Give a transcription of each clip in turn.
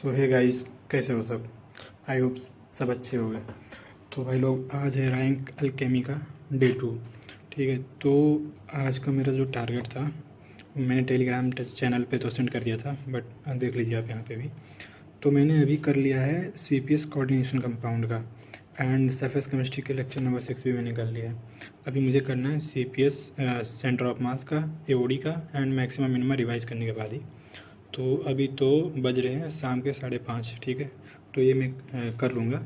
सो hey guys, कैसे हो सब। आई होप सब अच्छे हो गए। तो भाई लोग, आज है रैंक अल्केमी का डे 2। ठीक है, तो आज का मेरा जो टारगेट था मैंने टेलीग्राम चैनल पे तो सेंड कर दिया था, बट देख लीजिए आप यहाँ पे भी। तो मैंने अभी कर लिया है CPS कोऑर्डिनेशन कंपाउंड का, एंड सरफेस केमिस्ट्री के लेक्चर नंबर 6 भी मैंने कर लिया है। अभी मुझे करना है CPS सेंटर ऑफ मास का, AOD का, एंड मैक्सिमम मिनिमम रिवाइज करने के बाद ही। तो अभी तो बज रहे हैं शाम के 5:30। ठीक है, तो ये मैं कर लूँगा।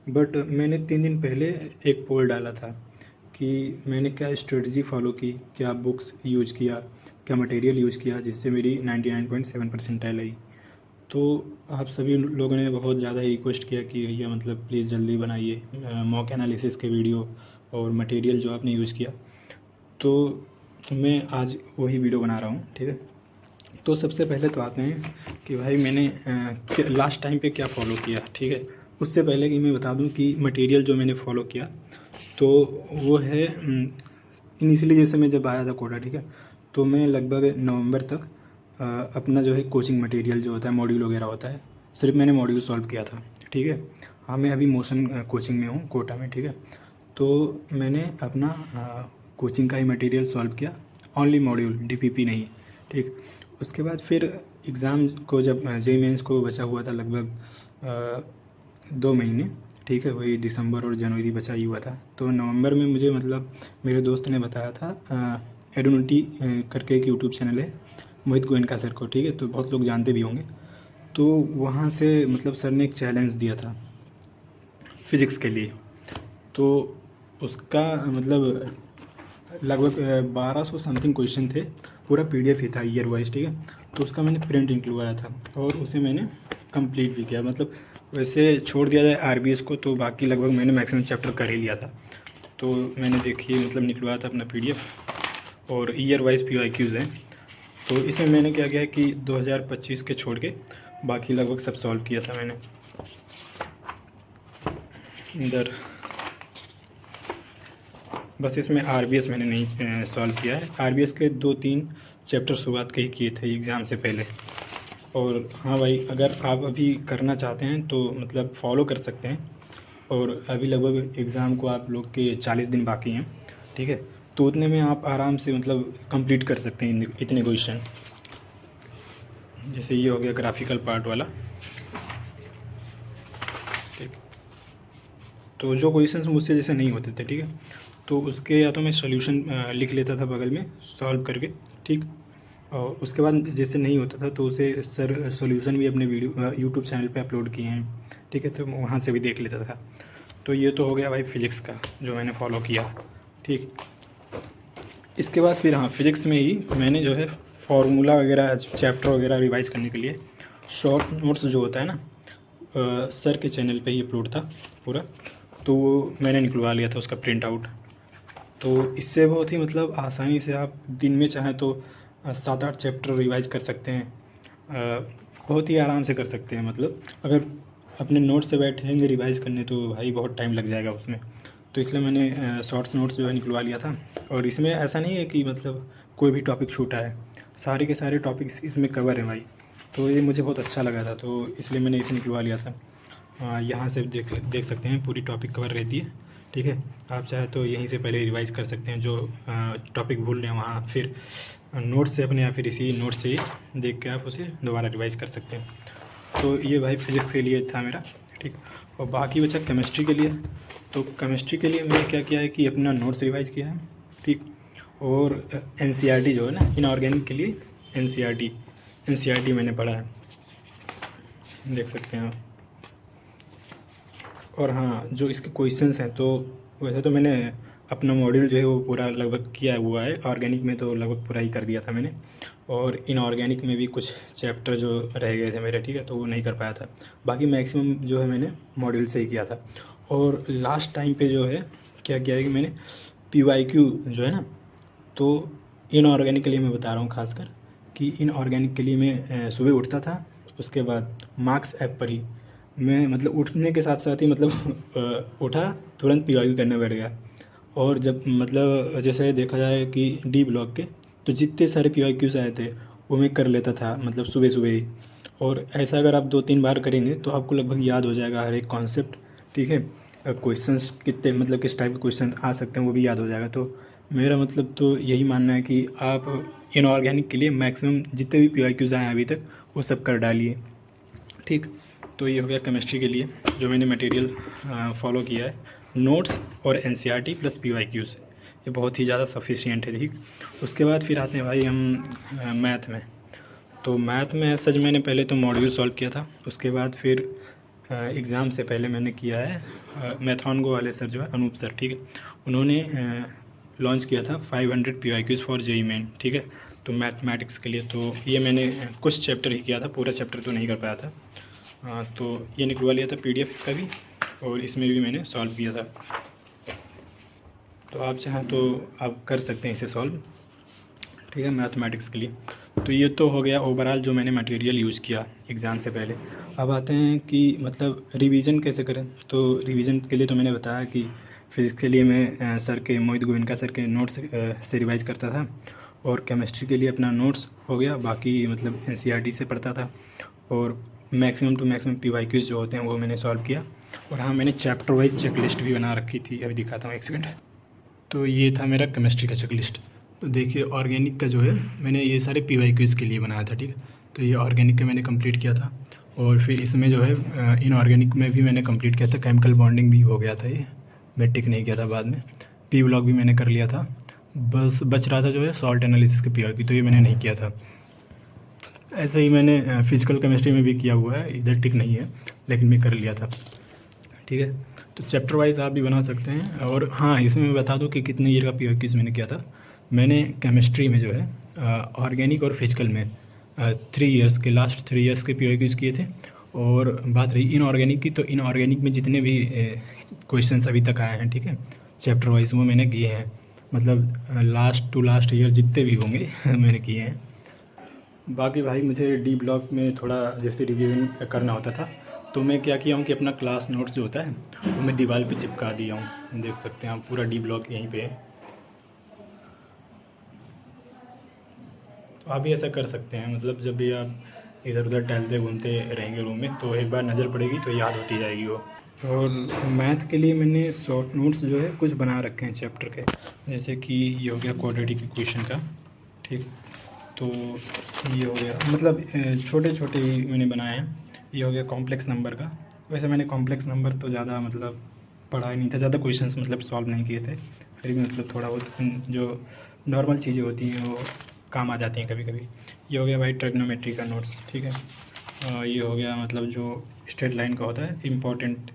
बट मैंने 3 दिन पहले एक पोल डाला था कि मैंने क्या स्ट्रेटजी फॉलो की, क्या बुक्स यूज किया, क्या मटेरियल यूज़ किया, जिससे मेरी 99.7 परसेंटाइल आई। तो आप सभी लोगों ने बहुत ज़्यादा रिक्वेस्ट किया कि भैया मतलब प्लीज़ जल्दी बनाइए मॉक एनालिसिस के वीडियो और मटेरियल जो आपने यूज़ किया। तो मैं आज वही वीडियो बना रहा हूँ। ठीक है, तो सबसे पहले तो आते हैं कि भाई मैंने लास्ट टाइम पे क्या फ़ॉलो किया। ठीक है, उससे पहले कि मैं बता दूं कि मटेरियल जो मैंने फ़ॉलो किया तो वो है इनिशियली जैसे मैं जब आया था कोटा। ठीक है, तो मैं लगभग नवंबर तक अपना जो है कोचिंग मटेरियल जो होता है, मॉड्यूल वगैरह होता है, सिर्फ मैंने मॉड्यूल सॉल्व किया था। ठीक है, हाँ मैं अभी मोशन कोचिंग में हूँ कोटा में। ठीक है, तो मैंने अपना कोचिंग का ही मटेरियल सॉल्व किया, ओनली मॉड्यूल, DPP नहीं। ठीक, उसके बाद फिर एग्ज़ाम को जब JEE मेंस को बचा हुआ था लगभग 2 महीने। ठीक है, वही दिसंबर और जनवरी बचा ही हुआ था। तो नवंबर में मुझे मतलब मेरे दोस्त ने बताया था, एरोनॉटी करके एक यूट्यूब चैनल है मोहित गोयनका सर को। ठीक है, तो बहुत लोग जानते भी होंगे। तो वहाँ से मतलब सर ने एक चैलेंज दिया था फिज़िक्स के लिए। तो उसका मतलब लगभग 1200 समथिंग क्वेश्चन थे, पूरा PDF ही था ईयर वाइज। ठीक है, तो उसका मैंने प्रिंट निकलवाया था और उसे मैंने कंप्लीट भी किया। मतलब वैसे छोड़ दिया जाए RBS को तो बाकी लगभग मैंने मैक्सिमम चैप्टर कर ही लिया था। तो मैंने देखिए मतलब निकलवाया था अपना PDF, और ईयर वाइज PYQs हैं। तो इसमें मैंने क्या किया कि 2025 के छोड़ के बाकी लगभग सब सॉल्व किया था मैंने। इधर बस इसमें RBS मैंने नहीं सॉल्व किया है। RBS के 2-3 चैप्टर शुरुआत के ही किए थे एग्ज़ाम से पहले। और हाँ भाई, अगर आप अभी करना चाहते हैं तो मतलब फॉलो कर सकते हैं। और अभी लगभग एग्ज़ाम को आप लोग के 40 दिन बाकी हैं। ठीक है, तो उतने में आप आराम से मतलब कंप्लीट कर सकते हैं इतने क्वेश्चन। जैसे ये हो गया ग्राफिकल पार्ट वाला। ठीक, तो जो क्वेश्चंस मुझसे जैसे नहीं होते थे, ठीक है, तो उसके या तो मैं सॉल्यूशन लिख लेता था बगल में सॉल्व करके। ठीक, और उसके बाद जैसे नहीं होता था तो उसे सर सॉल्यूशन भी अपने वीडियो यूट्यूब चैनल पे अपलोड किए हैं। ठीक है, तो वहाँ से भी देख लेता था। तो ये तो हो गया भाई फिज़िक्स का जो मैंने फॉलो किया। ठीक, इसके बाद फिर हाँ, फिज़िक्स में ही मैंने जो है फार्मूला वगैरह चैप्टर वगैरह रिवाइज़ करने के लिए शॉर्ट नोट्स जो होता है ना, सर के चैनल पे ही अपलोड था पूरा, तो वो मैंने निकलवा लिया था उसका प्रिंट आउट। तो इससे बहुत ही मतलब आसानी से आप दिन में चाहें तो 7-8 चैप्टर रिवाइज कर सकते हैं। बहुत ही आराम से कर सकते हैं। मतलब अगर अपने नोट से बैठेंगे रिवाइज करने तो भाई बहुत टाइम लग जाएगा उसमें। तो इसलिए मैंने शॉर्ट्स नोट्स जो है निकलवा लिया था। और इसमें ऐसा नहीं है कि मतलब कोई भी टॉपिक छूटा है, सारे के सारे टॉपिक्स इसमें कवर हैं भाई। तो ये मुझे बहुत अच्छा लगा था, तो इसलिए मैंने इसे निकलवा लिया था। यहाँ से देख सकते हैं पूरी टॉपिक कवर रहती है। ठीक है, आप चाहे तो यहीं से पहले रिवाइज़ कर सकते हैं, जो टॉपिक भूल रहे हैं वहाँ फिर नोट से अपने या फिर इसी नोट से ही देख के आप उसे दोबारा रिवाइज़ कर सकते हैं। तो ये भाई फिज़िक्स के लिए था मेरा। ठीक, और बाकी बचा केमिस्ट्री के लिए। तो केमिस्ट्री के लिए मैंने क्या किया है कि अपना नोट्स रिवाइज़ किया है। ठीक, और NCERT जो है ना इनऑर्गेनिक के लिए, NCERT मैंने पढ़ा है, देख सकते हैं आप। और हाँ, जो इसके क्वेश्चंस हैं तो वैसे तो मैंने अपना मॉड्यूल जो है वो पूरा लगभग किया हुआ है। ऑर्गेनिक में तो लगभग पूरा ही कर दिया था मैंने, और इनऑर्गेनिक में भी कुछ चैप्टर जो रह गए थे मेरे, ठीक है, तो वो नहीं कर पाया था। बाकी मैक्सिमम जो है मैंने मॉड्यूल से ही किया था। और लास्ट टाइम पे जो है क्या किया है कि मैंने PYQ जो है ना, तो इनऑर्गेनिक के लिए मैं बता रहा हूँ खासकर कि इनऑर्गेनिक के लिए मैं सुबह उठता था, उसके बाद मार्क्स ऐप पर ही मैं मतलब उठने के साथ साथ ही मतलब उठा, तुरंत PYQ करने बैठ गया। और जब मतलब जैसे देखा जाए कि D ब्लॉक के तो जितने सारे PYQs आए थे वो मैं कर लेता था मतलब सुबह सुबह ही। और ऐसा अगर आप 2-3 बार करेंगे तो आपको लगभग याद हो जाएगा हर एक कॉन्सेप्ट, ठीक है। क्वेश्चंस कितने मतलब किस टाइप के क्वेश्चन आ सकते हैं वो भी याद हो जाएगा। तो मेरा मतलब तो यही मानना है कि आप इनऑर्गेनिक के लिए मैक्सिमम जितने भी PYQs आए हैं अभी तक वो सब कर डालिए, ठीक। तो ये हो गया केमिस्ट्री के लिए जो मैंने मटेरियल फॉलो किया है, नोट्स और NCERT प्लस PYQs, ये बहुत ही ज़्यादा सफिशिएंट है, ठीक। उसके बाद फिर आते हैं भाई हम मैथ में। तो मैथ में सच मैंने पहले तो मॉड्यूल सॉल्व किया था, उसके बाद फिर एग्ज़ाम से पहले मैंने किया है मैथॉनगो वाले सर जो है अनूप सर, ठीक है, उन्होंने लॉन्च किया था 500 PYQs फॉर JEE मेन, ठीक है। तो मैथमेटिक्स के लिए तो ये मैंने कुछ चैप्टर ही किया था, पूरा चैप्टर तो नहीं कर पाया था। तो ये निकलवा लिया था PDF इसका भी, और इसमें भी मैंने सॉल्व किया था। तो आप चाहें तो आप कर सकते हैं इसे सॉल्व, ठीक है, मैथमेटिक्स के लिए। तो ये तो हो गया ओवरऑल जो मैंने मटेरियल यूज़ किया एग्ज़ाम से पहले। अब आते हैं कि मतलब रिवीजन कैसे करें। तो रिवीजन के लिए तो मैंने बताया कि फ़िज़िक्स के लिए मैं सर के मोहित गोयनका सर के नोट्स से रिवाइज़ करता था, और केमिस्ट्री के लिए अपना नोट्स हो गया, बाकी मतलब NCERT से पढ़ता था, और मैक्सिमम टू मैक्सिमम PYQs जो होते हैं वो मैंने सॉल्व किया। और हाँ, मैंने चैप्टर वाइज चेकलिस्ट भी बना रखी थी, अभी दिखाता हूँ, एक सेकंड। तो ये था मेरा केमिस्ट्री का चेकलिस्ट। तो देखिए ऑर्गेनिक का जो है मैंने ये सारे PYQs के लिए बनाया था, ठीक है। तो ये ऑर्गेनिक का मैंने कंप्लीट किया था, और फिर इसमें जो है इनऑर्गेनिक में भी मैंने कंप्लीट किया था, केमिकल बॉन्डिंग भी हो गया था, ये मैं टिक नहीं किया था बाद में। P ब्लॉक भी मैंने कर लिया था, बस बच रहा था जो है सॉल्ट एनालिसिस के PYQ, तो ये मैंने नहीं किया था। ऐसे ही मैंने फिजिकल केमिस्ट्री में भी किया हुआ है, इधर टिक नहीं है, लेकिन मैं कर लिया था, ठीक है। तो चैप्टर वाइज आप भी बना सकते हैं। और हाँ, इसमें मैं बता दूं कि कितने ईयर का PYQs मैंने किया था। मैंने केमिस्ट्री में जो है ऑर्गेनिक और फिजिकल में 3 इयर्स के, लास्ट 3 इयर्स के PYQs किए थे। और बात रही इनऑर्गेनिक की, तो इनऑर्गेनिक में जितने भी क्वेश्चंस अभी तक आए हैं, ठीक है, चैप्टर वाइज, वो मैंने किए हैं, मतलब लास्ट टू लास्ट ईयर जितने भी होंगे मैंने किए हैं। बाकी भाई मुझे D ब्लॉक में थोड़ा जैसे रिवीजन करना होता था, तो मैं क्या किया हूँ कि अपना क्लास नोट्स जो होता है वो मैं दीवार पे चिपका दिया हूँ, देख सकते हैं आप, पूरा D ब्लॉक यहीं पे है। तो आप भी ऐसा कर सकते हैं, मतलब जब भी आप इधर उधर टहलते घूमते रहेंगे रूम में, तो एक बार नज़र पड़ेगी तो याद होती जाएगी वो। और मैथ के लिए मैंने शॉर्ट नोट्स जो है कुछ बना रखे हैं चैप्टर के, जैसे कि ये हो गया क्वाड्रेटिक इक्वेशन का, ठीक। तो ये हो गया, मतलब छोटे छोटे ही मैंने बनाए हैं। ये हो गया कॉम्प्लेक्स नंबर का। वैसे मैंने कॉम्प्लेक्स नंबर तो ज़्यादा मतलब पढ़ा ही नहीं था, ज़्यादा क्वेश्चंस मतलब सॉल्व नहीं किए थे, फिर भी मतलब थोड़ा बहुत जो नॉर्मल चीज़ें होती हैं वो काम आ जाती हैं कभी कभी। ये हो गया भाई ट्रिग्नोमेट्री का नोट्स, ठीक है। ये हो गया मतलब जो स्ट्रेट लाइन का होता है, इम्पॉर्टेंट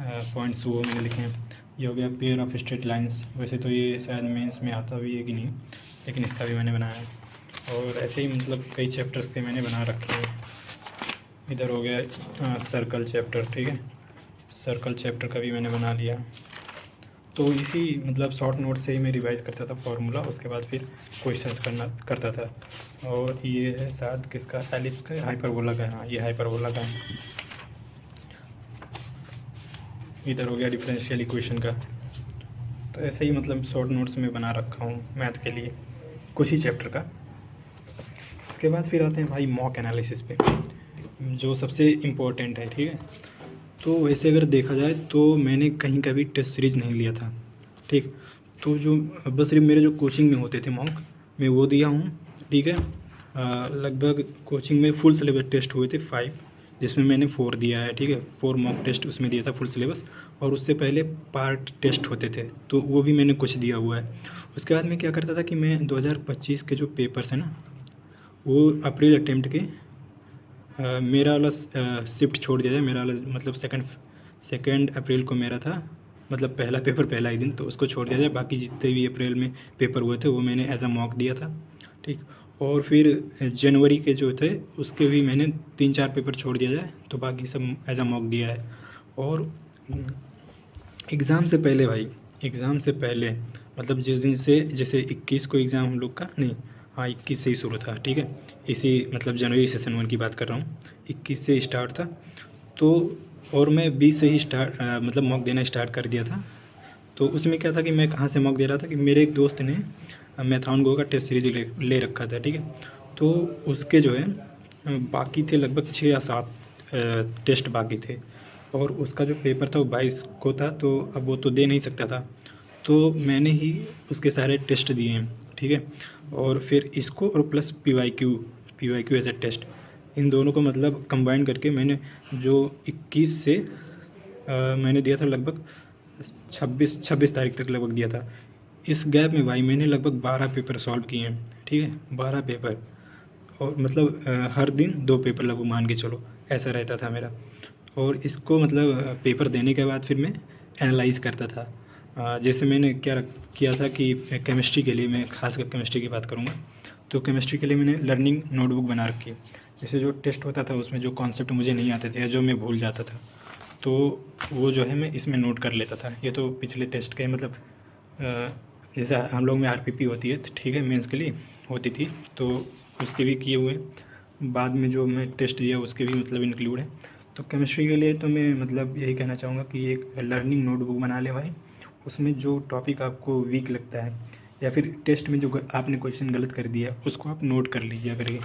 पॉइंट्स वो मैंने लिखे हैं। ये हो गया पेयर ऑफ स्ट्रेट लाइंस, वैसे तो ये शायद मेंस में आता भी है कि नहीं, लेकिन इसका भी मैंने बनाया है। और ऐसे ही मतलब कई चैप्टर्स के मैंने बना रखे हैं। इधर हो गया सर्कल चैप्टर, ठीक है, सर्कल चैप्टर का भी मैंने बना लिया। तो इसी मतलब शॉर्ट नोट से ही मैं रिवाइज़ करता था फार्मूला, उसके बाद फिर क्वेश्चंस करता था। और ये है शायद किसका, एलिप्स का, हाइपरबोला का, हाँ ये हाइपरबोला का है। इधर हो गया डिफरेंशियल इक्वेशन का। तो ऐसे ही मतलब शॉर्ट नोट्स में बना रखा हूँ मैथ के लिए, कुछ ही चैप्टर का। इसके बाद फिर आते हैं भाई मॉक एनालिसिस पे, जो सबसे इम्पोर्टेंट है, ठीक है। तो वैसे अगर देखा जाए तो मैंने कहीं का भी टेस्ट सीरीज़ नहीं लिया था, ठीक। तो जो बस सिर्फ मेरे जो कोचिंग में होते थे मॉक, मैं वो दिया हूँ, ठीक है। लगभग कोचिंग में फुल सिलेबस टेस्ट हुए थे 5, जिसमें मैंने 4 दिया है, ठीक है। 4 मॉक टेस्ट उसमें दिया था फुल सिलेबस, और उससे पहले पार्ट टेस्ट होते थे, तो वो भी मैंने कुछ दिया हुआ है। उसके बाद मैं क्या करता था कि मैं 2025 के जो पेपर्स हैं ना, वो अप्रैल अटेम्प्ट के मेरा वाला शिफ्ट छोड़ दिया था। मेरा वाला मतलब सेकंड अप्रैल को मेरा था, मतलब पहला पेपर पहला ही दिन, तो उसको छोड़ दिया जाए। बाकी जितने भी अप्रैल में पेपर हुए थे वो मैंने एज अ मॉक दिया था, ठीक। और फिर जनवरी के जो थे उसके भी मैंने 3-4 पेपर छोड़ दिया जाए, तो बाकी सब एज अ मॉक दिया है। और एग्ज़ाम से पहले भाई, एग्ज़ाम से पहले मतलब जिस दिन से, जैसे 21 को एग्ज़ाम हम लोग का, नहीं हाँ 21 से ही शुरू था, ठीक है। इसी मतलब जनवरी सेशन 1 की बात कर रहा हूँ, 21 से स्टार्ट था। तो और मैं 20 से ही मतलब मॉक देना स्टार्ट कर दिया था। तो उसमें क्या था कि मैं कहाँ से मॉक दे रहा था कि मेरे एक दोस्त ने मैथॉनगो का टेस्ट सीरीज ले रखा था, ठीक है। तो उसके जो है बाकी थे लगभग 6 या 7 टेस्ट बाकी थे, और उसका जो पेपर था वो 22 को था, तो अब वो तो दे नहीं सकता था, तो मैंने ही उसके सारे टेस्ट दिए हैं, ठीक है। और फिर इसको और plus P Y Q as a test, इन दोनों को मतलब कंबाइन करके मैंने जो 21 से मैंने दिया था लगभग 26 तारीख तक लगभग दिया था। इस गैप में भाई मैंने लगभग 12 पेपर सॉल्व किए हैं, ठीक है, 12 पेपर। और मतलब हर दिन 2 पेपर लगभग मान के चलो, ऐसा रहता था मेरा। और इसको मतलब पेपर देने के बाद फिर मैं एनालाइज़ करता था। जैसे मैंने किया था कि केमिस्ट्री के लिए, मैं खासकर केमिस्ट्री की बात करूँगा, तो केमिस्ट्री के लिए मैंने लर्निंग नोटबुक बना रखी। जैसे जो टेस्ट होता था उसमें जो कॉन्सेप्ट मुझे नहीं आते थे या जो मैं भूल जाता था, तो वो जो है मैं इसमें नोट कर लेता था। ये तो पिछले टेस्ट के मतलब जैसे हम लोग में आरपीपी होती है, तो ठीक है, मेंस के लिए होती थी, तो उसके भी किए हुए, बाद में जो मैं टेस्ट दिया उसके भी मतलब इंक्लूड है। तो केमिस्ट्री के लिए तो मैं मतलब यही कहना चाहूँगा कि एक लर्निंग नोटबुक बना ले भाई। उसमें जो टॉपिक आपको वीक लगता है या फिर टेस्ट में जो आपने क्वेश्चन गलत कर दिया उसको आप नोट कर लीजिए करिए।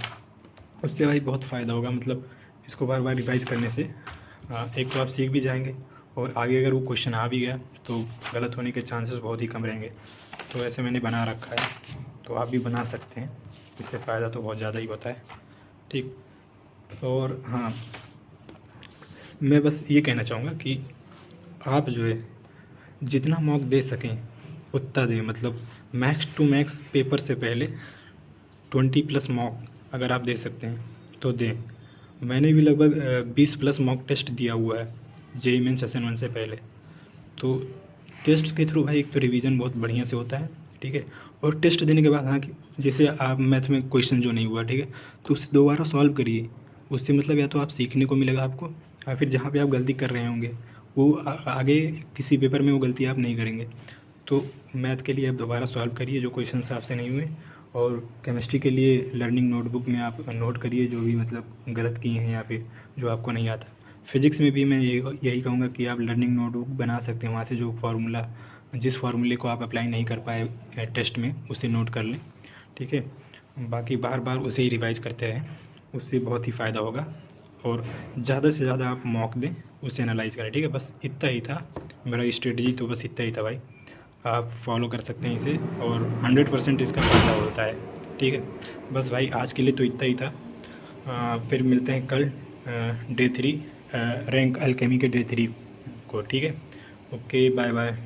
उससे भाई बहुत फ़ायदा होगा, मतलब इसको बार बार रिवाइज़ करने से एक तो आप सीख भी जाएंगे, और आगे अगर वो क्वेश्चन आ भी गया तो गलत होने के चांसेस बहुत ही कम रहेंगे। तो ऐसे मैंने बना रखा है, तो आप भी बना सकते हैं, इससे फ़ायदा तो बहुत ज़्यादा ही होता है, ठीक। और हाँ, मैं बस ये कहना चाहूँगा कि आप जो है जितना मॉक दे सकें उतना दें, मतलब मैक्स टू मैक्स पेपर से पहले 20+ मॉक अगर आप दे सकते हैं तो दें। मैंने भी लगभग 20+ मॉक टेस्ट दिया हुआ है जेईई मेन सेशन 1 से पहले। तो टेस्ट के थ्रू भाई एक तो रिवीजन बहुत बढ़िया से होता है, ठीक है। और टेस्ट देने के बाद हाँ, कि जैसे आप मैथ में क्वेश्चन जो नहीं हुआ, ठीक है, तो उसे दोबारा सॉल्व करिए। उससे मतलब या तो आप सीखने को मिलेगा आपको, या फिर जहाँ पे आप गलती कर रहे होंगे वो आगे किसी पेपर में वो गलती आप नहीं करेंगे। तो मैथ के लिए आप दोबारा सॉल्व करिए जो क्वेश्चन आपसे नहीं हुए, और केमिस्ट्री के लिए लर्निंग नोटबुक में आप नोट करिए जो भी मतलब गलत किए हैं या फिर जो आपको नहीं आता। फिज़िक्स में भी मैं यही कहूँगा कि आप लर्निंग नोटबुक बना सकते हैं, वहाँ से जो फार्मूला, जिस फार्मूले को आप अप्लाई नहीं कर पाए टेस्ट में उसे नोट कर लें, ठीक है। बाकी बार बार उसे ही रिवाइज़ करते रहें, उससे बहुत ही फ़ायदा होगा। और ज़्यादा से ज़्यादा आप मॉक दें, उसे एनालाइज़ करें, ठीक है। बस इतना ही था मेरा स्ट्रेटजी, तो बस इतना ही था भाई। आप फॉलो कर सकते हैं इसे, और 100% इसका फ़ायदा होता है, ठीक है। बस भाई आज के लिए तो इतना ही था। फिर मिलते हैं कल डे 3 रैंक अल्केमी के डे 3 को, ठीक है। Okay, bye bye.